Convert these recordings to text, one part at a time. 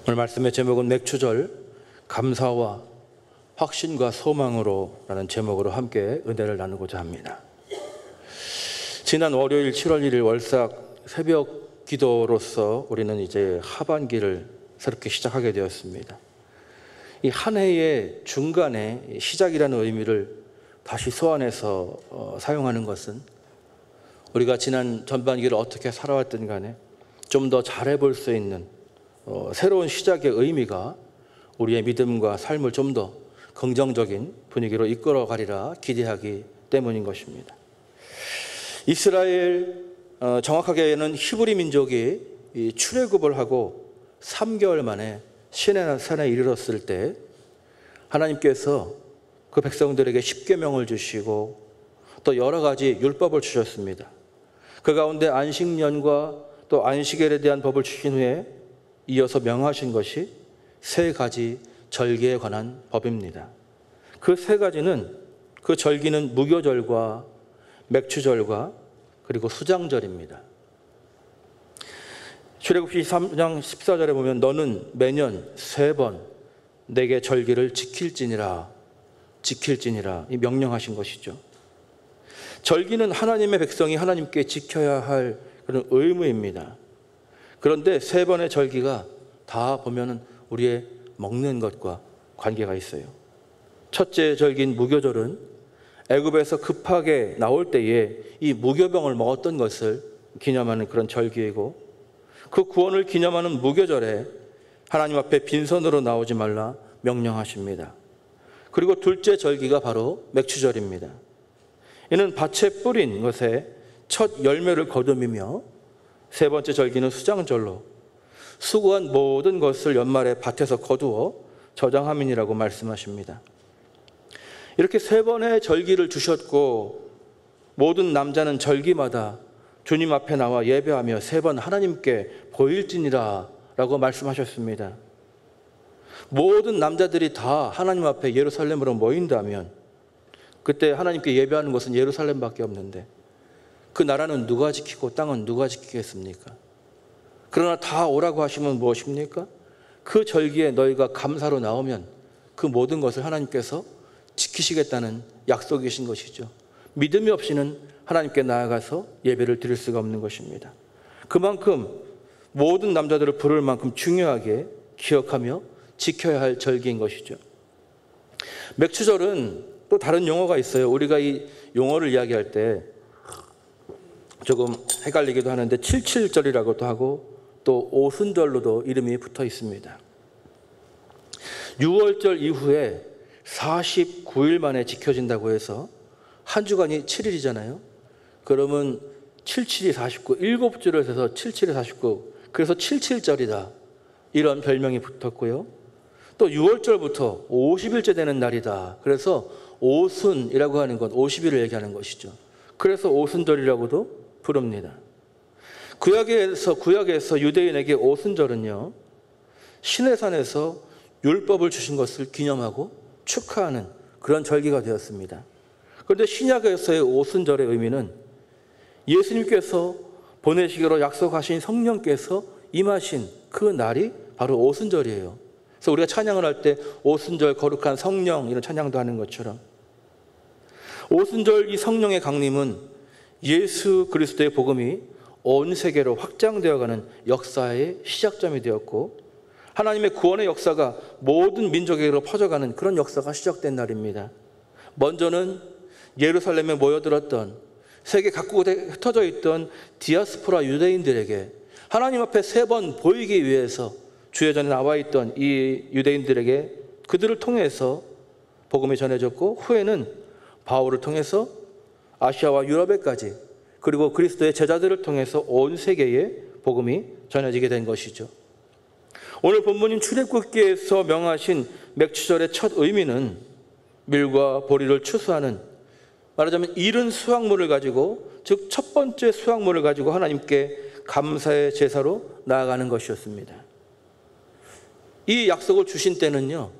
오늘 말씀의 제목은 맥추절, 감사와 확신과 소망으로 라는 제목으로 함께 은혜를 나누고자 합니다. 지난 월요일 7월 1일 월삭 새벽 기도로서 우리는 이제 하반기를 새롭게 시작하게 되었습니다. 이 한 해의 중간에 시작이라는 의미를 다시 소환해서 사용하는 것은 우리가 지난 전반기를 어떻게 살아왔든 간에 좀 더 잘해볼 수 있는 새로운 시작의 의미가 우리의 믿음과 삶을 좀 더 긍정적인 분위기로 이끌어 가리라 기대하기 때문인 것입니다. 이스라엘, 정확하게는 히브리 민족이 출애굽을 하고 3개월 만에 시내산에 이르렀을 때 하나님께서 그 백성들에게 십계명을 주시고 또 여러 가지 율법을 주셨습니다. 그 가운데 안식년과 또 안식일에 대한 법을 주신 후에 이어서 명하신 것이 3가지 절기에 관한 법입니다. 그 3가지는, 그 절기는 무교절과 맥추절과 그리고 수장절입니다. 출애굽기 3장 14절에 보면 너는 매년 3번 내게 절기를 지킬지니라 이 명령하신 것이죠. 절기는 하나님의 백성이 하나님께 지켜야 할 그런 의무입니다. 그런데 3번의 절기가 다 보면은 우리의 먹는 것과 관계가 있어요. 첫째 절기인 무교절은 애굽에서 급하게 나올 때에 이 무교병을 먹었던 것을 기념하는 그런 절기이고, 그 구원을 기념하는 무교절에 하나님 앞에 빈손으로 나오지 말라 명령하십니다. 그리고 둘째 절기가 바로 맥추절입니다. 이는 밭에 뿌린 것에 첫 열매를 거두미며, 3번째 절기는 수장절로 수고한 모든 것을 연말에 밭에서 거두어 저장함이니라고 말씀하십니다. 이렇게 3번의 절기를 주셨고, 모든 남자는 절기마다 주님 앞에 나와 예배하며 3번 하나님께 보일지니라 라고 말씀하셨습니다. 모든 남자들이 다 하나님 앞에 예루살렘으로 모인다면 그때 하나님께 예배하는 것은 예루살렘밖에 없는데 그 나라는 누가 지키고 땅은 누가 지키겠습니까? 그러나 다 오라고 하시면 무엇입니까? 그 절기에 너희가 감사로 나오면 그 모든 것을 하나님께서 지키시겠다는 약속이신 것이죠. 믿음이 없이는 하나님께 나아가서 예배를 드릴 수가 없는 것입니다. 그만큼 모든 남자들을 부를 만큼 중요하게 기억하며 지켜야 할 절기인 것이죠. 맥추절은 또 다른 용어가 있어요. 우리가 이 용어를 이야기할 때 조금 헷갈리기도 하는데 77절이라고도 하고 또 오순절로도 이름이 붙어 있습니다. 6월절 이후에 49일 만에 지켜진다고 해서 한 주간이 7일이잖아요. 그러면 77이 49, 7줄을 세서 77이 49, 그래서 77절이다 이런 별명이 붙었고요. 또 6월절부터 50일째 되는 날이다. 그래서 오순이라고 하는 건 50일을 얘기하는 것이죠. 그래서 오순절이라고도 부릅니다. 구약에서 유대인에게 오순절은요, 시내산에서 율법을 주신 것을 기념하고 축하하는 그런 절기가 되었습니다. 그런데 신약에서의 오순절의 의미는 예수님께서 보내시기로 약속하신 성령께서 임하신 그 날이 바로 오순절이에요. 그래서 우리가 찬양을 할 때 오순절 거룩한 성령 이런 찬양도 하는 것처럼 오순절 이 성령의 강림은 예수 그리스도의 복음이 온 세계로 확장되어가는 역사의 시작점이 되었고, 하나님의 구원의 역사가 모든 민족에게로 퍼져가는 그런 역사가 시작된 날입니다. 먼저는 예루살렘에 모여들었던 세계 각국에 흩어져 있던 디아스포라 유대인들에게 하나님 앞에 3번 보이기 위해서 주의 전에 나와 있던 이 유대인들에게 그들을 통해서 복음이 전해졌고, 후에는 바울을 통해서 아시아와 유럽에까지, 그리고 그리스도의 제자들을 통해서 온 세계에 복음이 전해지게 된 것이죠. 오늘 본문인 출애굽기에서 명하신 맥추절의 첫 의미는 밀과 보리를 추수하는, 말하자면 이른 수확물을 가지고, 즉 첫 번째 수확물을 가지고 하나님께 감사의 제사로 나아가는 것이었습니다. 이 약속을 주신 때는요,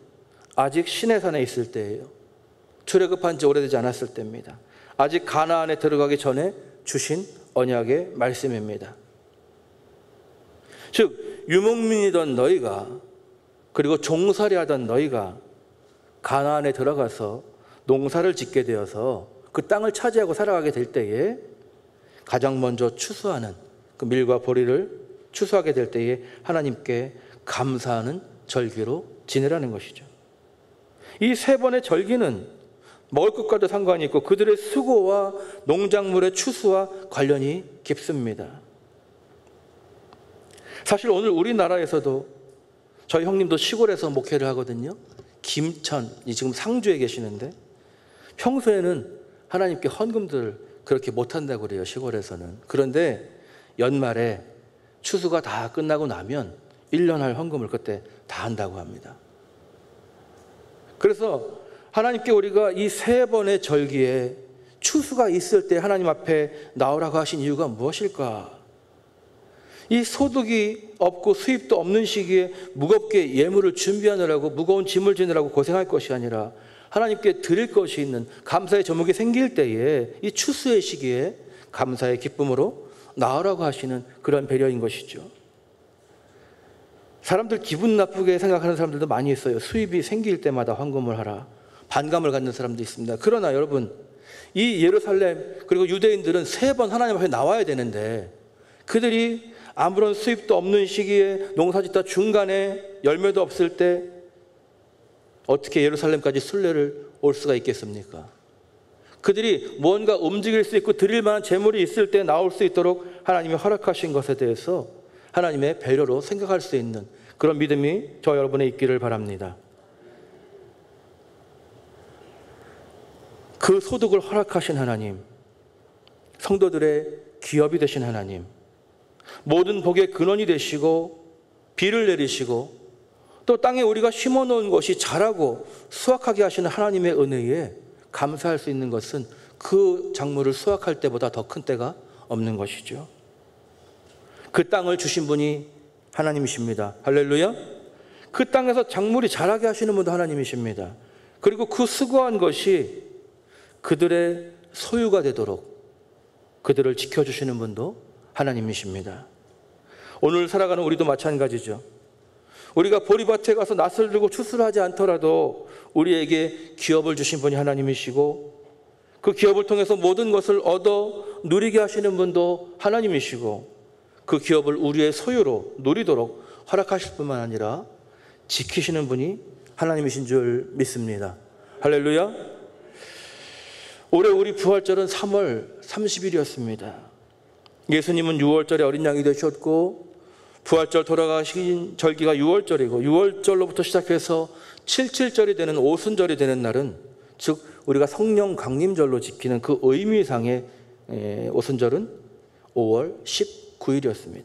아직 시내산에 있을 때예요. 출애굽한 지 오래되지 않았을 때입니다. 아직 가나안에 들어가기 전에 주신 언약의 말씀입니다. 즉 유목민이던 너희가 그리고 종살이 하던 너희가 가나안에 들어가서 농사를 짓게 되어서 그 땅을 차지하고 살아가게 될 때에 가장 먼저 추수하는 그 밀과 보리를 추수하게 될 때에 하나님께 감사하는 절기로 지내라는 것이죠. 이 세 번의 절기는 먹을 것과도 상관이 있고 그들의 수고와 농작물의 추수와 관련이 깊습니다. 사실 오늘 우리나라에서도 저희 형님도 시골에서 목회를 하거든요. 김천이 지금 상주에 계시는데 평소에는 하나님께 헌금들을 그렇게 못한다고 그래요, 시골에서는. 그런데 연말에 추수가 다 끝나고 나면 1년 할 헌금을 그때 다 한다고 합니다. 그래서 하나님께 우리가 이 세 번의 절기에 추수가 있을 때 하나님 앞에 나오라고 하신 이유가 무엇일까? 이 소득이 없고 수입도 없는 시기에 무겁게 예물을 준비하느라고 무거운 짐을 지느라고 고생할 것이 아니라 하나님께 드릴 것이 있는 감사의 제목이 생길 때에 이 추수의 시기에 감사의 기쁨으로 나오라고 하시는 그런 배려인 것이죠. 사람들 기분 나쁘게 생각하는 사람들도 많이 있어요. 수입이 생길 때마다 헌금을 하라. 반감을 갖는 사람도 있습니다. 그러나 여러분, 이 예루살렘 그리고 유대인들은 세 번 하나님 앞에 나와야 되는데 그들이 아무런 수입도 없는 시기에 농사짓다 중간에 열매도 없을 때 어떻게 예루살렘까지 순례를 올 수가 있겠습니까? 그들이 뭔가 움직일 수 있고 드릴 만한 재물이 있을 때 나올 수 있도록 하나님이 허락하신 것에 대해서 하나님의 배려로 생각할 수 있는 그런 믿음이 저 여러분에 있기를 바랍니다. 그 소득을 허락하신 하나님, 성도들의 기업이 되신 하나님, 모든 복의 근원이 되시고 비를 내리시고 또 땅에 우리가 심어놓은 것이 자라고 수확하게 하시는 하나님의 은혜에 감사할 수 있는 것은 그 작물을 수확할 때보다 더 큰 때가 없는 것이죠. 그 땅을 주신 분이 하나님이십니다. 할렐루야. 그 땅에서 작물이 자라게 하시는 분도 하나님이십니다. 그리고 그 수고한 것이 그들의 소유가 되도록 그들을 지켜주시는 분도 하나님이십니다. 오늘 살아가는 우리도 마찬가지죠. 우리가 보리밭에 가서 낫을 들고 추수를 하지 않더라도 우리에게 기업을 주신 분이 하나님이시고 그 기업을 통해서 모든 것을 얻어 누리게 하시는 분도 하나님이시고 그 기업을 우리의 소유로 누리도록 허락하실 뿐만 아니라 지키시는 분이 하나님이신 줄 믿습니다. 할렐루야. 올해 우리 부활절은 3월 30일이었습니다. 예수님은 6월절에 어린 양이 되셨고 부활절 돌아가신 절기가 6월절이고 6월절로부터 시작해서 77절이 되는 오순절이 되는 날은 즉 우리가 성령 강림절로 지키는 그 의미상의 오순절은 5월 19일이었습니다.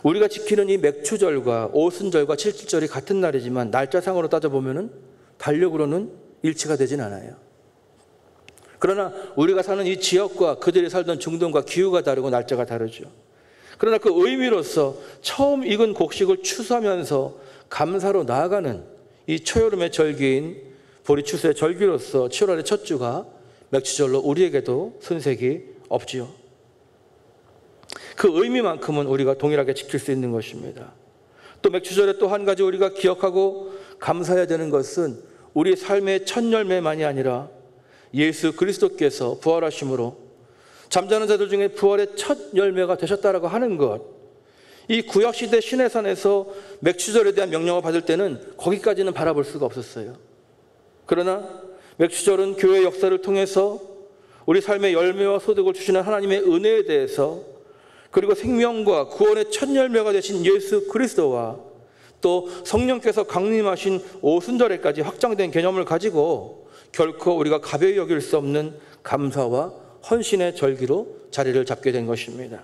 우리가 지키는 이 맥추절과 오순절과 77절이 같은 날이지만 날짜상으로 따져보면 달력으로는 일치가 되진 않아요. 그러나 우리가 사는 이 지역과 그들이 살던 중동과 기후가 다르고 날짜가 다르죠. 그러나 그 의미로서 처음 익은 곡식을 추수하면서 감사로 나아가는 이 초여름의 절기인 보리추수의 절기로서 7월의 첫 주가 맥추절로 우리에게도 손색이 없지요. 그 의미만큼은 우리가 동일하게 지킬 수 있는 것입니다. 또 맥추절에 또 한 가지 우리가 기억하고 감사해야 되는 것은 우리 삶의 첫 열매만이 아니라 예수 그리스도께서 부활하심으로 잠자는 자들 중에 부활의 첫 열매가 되셨다라고 하는 것, 이 구약시대 시내산에서 맥추절에 대한 명령을 받을 때는 거기까지는 바라볼 수가 없었어요. 그러나 맥추절은 교회 역사를 통해서 우리 삶의 열매와 소득을 주시는 하나님의 은혜에 대해서 그리고 생명과 구원의 첫 열매가 되신 예수 그리스도와 또 성령께서 강림하신 오순절에까지 확장된 개념을 가지고 결코 우리가 가벼이 여길 수 없는 감사와 헌신의 절기로 자리를 잡게 된 것입니다.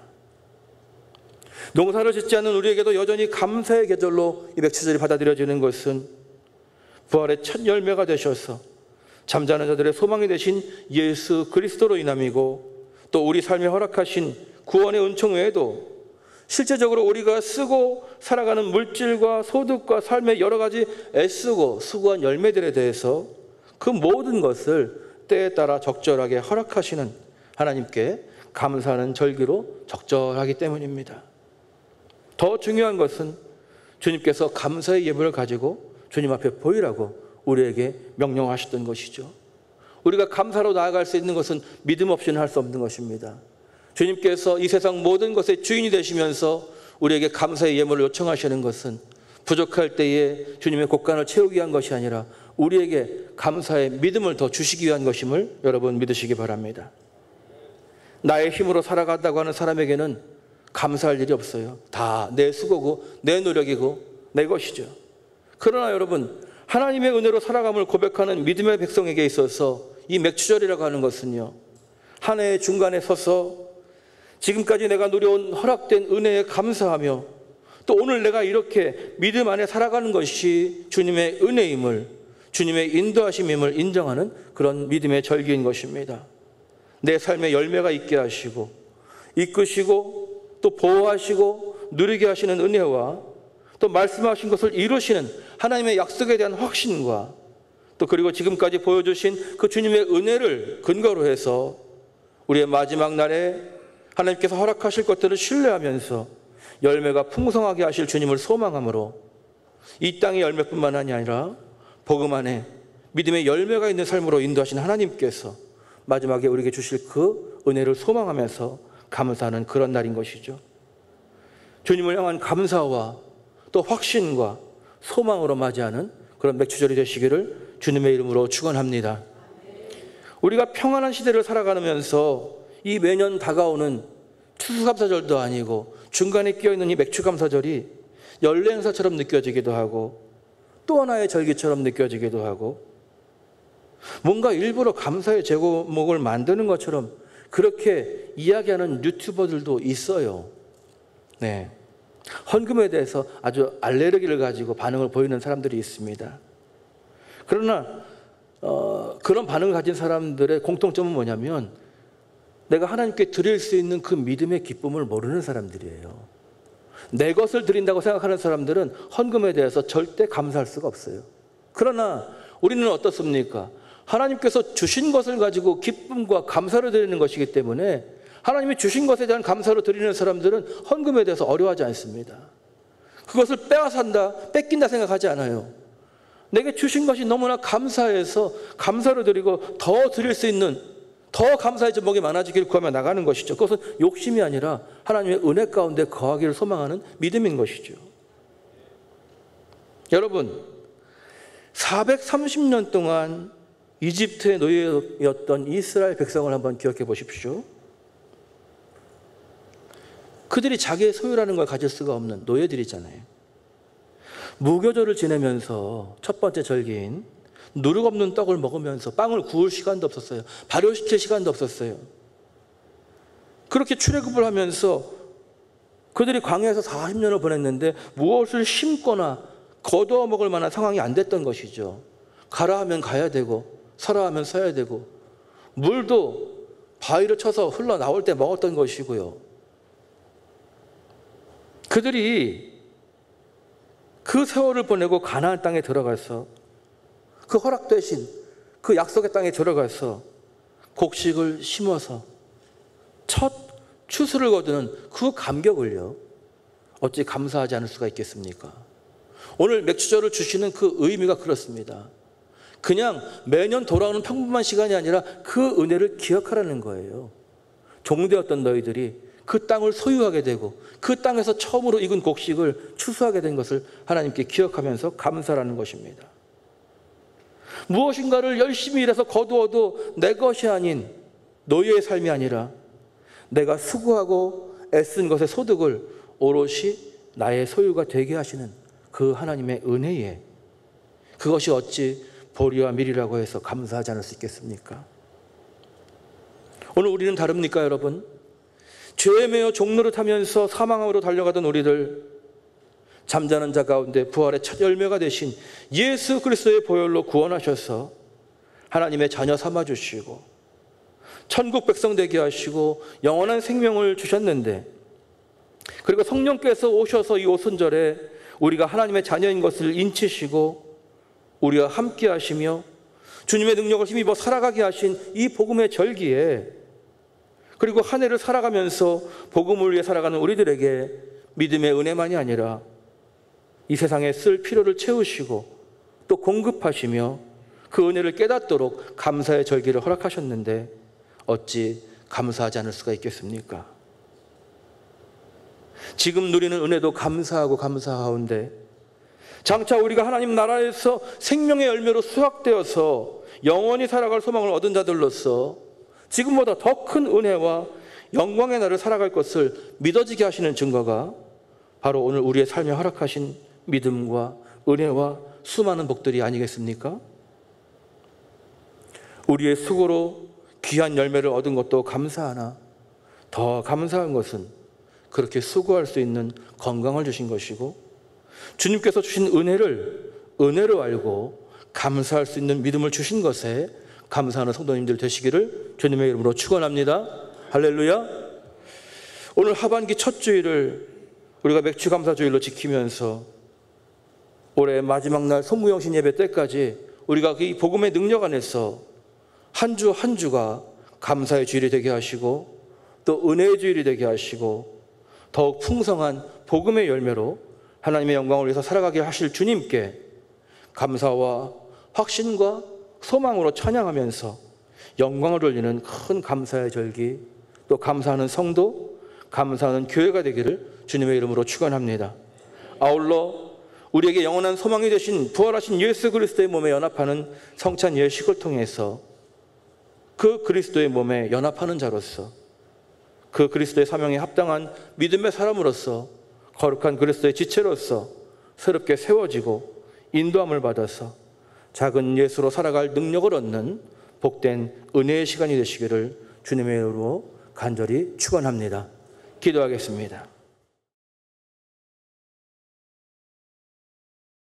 농사를 짓지 않는 우리에게도 여전히 감사의 계절로 이 맥추절이 받아들여지는 것은 부활의 첫 열매가 되셔서 잠자는 자들의 소망이 되신 예수 그리스도로 인함이고 또 우리 삶에 허락하신 구원의 은총 외에도 실제적으로 우리가 쓰고 살아가는 물질과 소득과 삶의 여러 가지 애쓰고 수고한 열매들에 대해서 그 모든 것을 때에 따라 적절하게 허락하시는 하나님께 감사하는 절기로 적절하기 때문입니다. 더 중요한 것은 주님께서 감사의 예물을 가지고 주님 앞에 보이라고 우리에게 명령하셨던 것이죠. 우리가 감사로 나아갈 수 있는 것은 믿음 없이는 할 수 없는 것입니다. 주님께서 이 세상 모든 것의 주인이 되시면서 우리에게 감사의 예물을 요청하시는 것은 부족할 때에 주님의 곳간을 채우기 위한 것이 아니라 우리에게 감사의 믿음을 더 주시기 위한 것임을 여러분 믿으시기 바랍니다. 나의 힘으로 살아간다고 하는 사람에게는 감사할 일이 없어요. 다 내 수고고 내 노력이고 내 것이죠. 그러나 여러분, 하나님의 은혜로 살아감을 고백하는 믿음의 백성에게 있어서 이 맥추절이라고 하는 것은요, 한 해의 중간에 서서 지금까지 내가 누려온 허락된 은혜에 감사하며 또 오늘 내가 이렇게 믿음 안에 살아가는 것이 주님의 은혜임을, 주님의 인도하심임을 인정하는 그런 믿음의 절기인 것입니다. 내 삶에 열매가 있게 하시고 이끄시고 또 보호하시고 누리게 하시는 은혜와 또 말씀하신 것을 이루시는 하나님의 약속에 대한 확신과 또 그리고 지금까지 보여주신 그 주님의 은혜를 근거로 해서 우리의 마지막 날에 하나님께서 허락하실 것들을 신뢰하면서 열매가 풍성하게 하실 주님을 소망함으로 이 땅의 열매뿐만 아니라 복음 안에 믿음의 열매가 있는 삶으로 인도하신 하나님께서 마지막에 우리에게 주실 그 은혜를 소망하면서 감사하는 그런 날인 것이죠. 주님을 향한 감사와 또 확신과 소망으로 맞이하는 그런 맥추절이 되시기를 주님의 이름으로 축원합니다. 우리가 평안한 시대를 살아가면서 이 매년 다가오는 추수감사절도 아니고 중간에 끼어있는 이 맥추감사절이 연례 행사처럼 느껴지기도 하고 또 하나의 절기처럼 느껴지기도 하고 뭔가 일부러 감사의 제목을 만드는 것처럼 그렇게 이야기하는 유튜버들도 있어요. 네. 헌금에 대해서 아주 알레르기를 가지고 반응을 보이는 사람들이 있습니다. 그러나 그런 반응을 가진 사람들의 공통점은 뭐냐면 내가 하나님께 드릴 수 있는 그 믿음의 기쁨을 모르는 사람들이에요. 내 것을 드린다고 생각하는 사람들은 헌금에 대해서 절대 감사할 수가 없어요. 그러나 우리는 어떻습니까? 하나님께서 주신 것을 가지고 기쁨과 감사를 드리는 것이기 때문에 하나님이 주신 것에 대한 감사로 드리는 사람들은 헌금에 대해서 어려워하지 않습니다. 그것을 빼앗았다, 뺏긴다 생각하지 않아요. 내게 주신 것이 너무나 감사해서 감사로 드리고 더 드릴 수 있는 더 감사의 제목이 많아지기를 구하며 나가는 것이죠. 그것은 욕심이 아니라 하나님의 은혜 가운데 거하기를 소망하는 믿음인 것이죠. 여러분, 430년 동안 이집트의 노예였던 이스라엘 백성을 한번 기억해 보십시오. 그들이 자기의 소유라는 걸 가질 수가 없는 노예들이잖아요. 무교절을 지내면서 첫 번째 절기인 누룩 없는 떡을 먹으면서 빵을 구울 시간도 없었어요. 발효시킬 시간도 없었어요. 그렇게 출애굽을 하면서 그들이 광야에서 40년을 보냈는데 무엇을 심거나 거두어 먹을 만한 상황이 안 됐던 것이죠. 가라 하면 가야 되고 서라 하면 서야 되고 물도 바위를 쳐서 흘러나올 때 먹었던 것이고요. 그들이 그 세월을 보내고 가나안 땅에 들어가서 그 허락되신 그 약속의 땅에 들어가서 곡식을 심어서 첫 추수를 거두는 그 감격을요, 어찌 감사하지 않을 수가 있겠습니까? 오늘 맥추절을 주시는 그 의미가 그렇습니다. 그냥 매년 돌아오는 평범한 시간이 아니라 그 은혜를 기억하라는 거예요. 종되었던 너희들이 그 땅을 소유하게 되고 그 땅에서 처음으로 익은 곡식을 추수하게 된 것을 하나님께 기억하면서 감사라는 것입니다. 무엇인가를 열심히 일해서 거두어도 내 것이 아닌 노예의 삶이 아니라 내가 수고하고 애쓴 것의 소득을 오롯이 나의 소유가 되게 하시는 그 하나님의 은혜에 그것이 어찌 보리와 밀이라고 해서 감사하지 않을 수 있겠습니까? 오늘 우리는 다릅니까, 여러분? 죄에 매여 종노릇하면서 사망으로 달려가던 우리들, 잠자는 자 가운데 부활의 첫 열매가 되신 예수 그리스도의 보혈로 구원하셔서 하나님의 자녀 삼아주시고 천국 백성 되게 하시고 영원한 생명을 주셨는데, 그리고 성령께서 오셔서 이 오순절에 우리가 하나님의 자녀인 것을 인치시고 우리와 함께 하시며 주님의 능력을 힘입어 살아가게 하신 이 복음의 절기에, 그리고 한 해를 살아가면서 복음을 위해 살아가는 우리들에게 믿음의 은혜만이 아니라 이 세상에 쓸 필요를 채우시고 또 공급하시며 그 은혜를 깨닫도록 감사의 절기를 허락하셨는데 어찌 감사하지 않을 수가 있겠습니까? 지금 누리는 은혜도 감사하고 감사하온데 장차 우리가 하나님 나라에서 생명의 열매로 수확되어서 영원히 살아갈 소망을 얻은 자들로서 지금보다 더 큰 은혜와 영광의 날을 살아갈 것을 믿어지게 하시는 증거가 바로 오늘 우리의 삶에 허락하신 믿음과 은혜와 수많은 복들이 아니겠습니까? 우리의 수고로 귀한 열매를 얻은 것도 감사하나 더 감사한 것은 그렇게 수고할 수 있는 건강을 주신 것이고 주님께서 주신 은혜를 은혜로 알고 감사할 수 있는 믿음을 주신 것에 감사하는 성도님들 되시기를 주님의 이름으로 축원합니다. 할렐루야. 오늘 하반기 첫 주일을 우리가 맥주 감사 주일로 지키면서 올해 마지막 날 소무영신 예배 때까지 우리가 이 복음의 능력 안에서 한 주 한 주가 감사의 주일이 되게 하시고 또 은혜의 주일이 되게 하시고 더욱 풍성한 복음의 열매로 하나님의 영광을 위해서 살아가게 하실 주님께 감사와 확신과 소망으로 찬양하면서 영광을 돌리는 큰 감사의 절기, 또 감사하는 성도, 감사하는 교회가 되기를 주님의 이름으로 축원합니다. 아울러 우리에게 영원한 소망이 되신 부활하신 예수 그리스도의 몸에 연합하는 성찬 예식을 통해서 그 그리스도의 몸에 연합하는 자로서 그 그리스도의 사명에 합당한 믿음의 사람으로서 거룩한 그리스도의 지체로서 새롭게 세워지고 인도함을 받아서 작은 예수로 살아갈 능력을 얻는 복된 은혜의 시간이 되시기를 주님의 이름으로 간절히 축원합니다. 기도하겠습니다.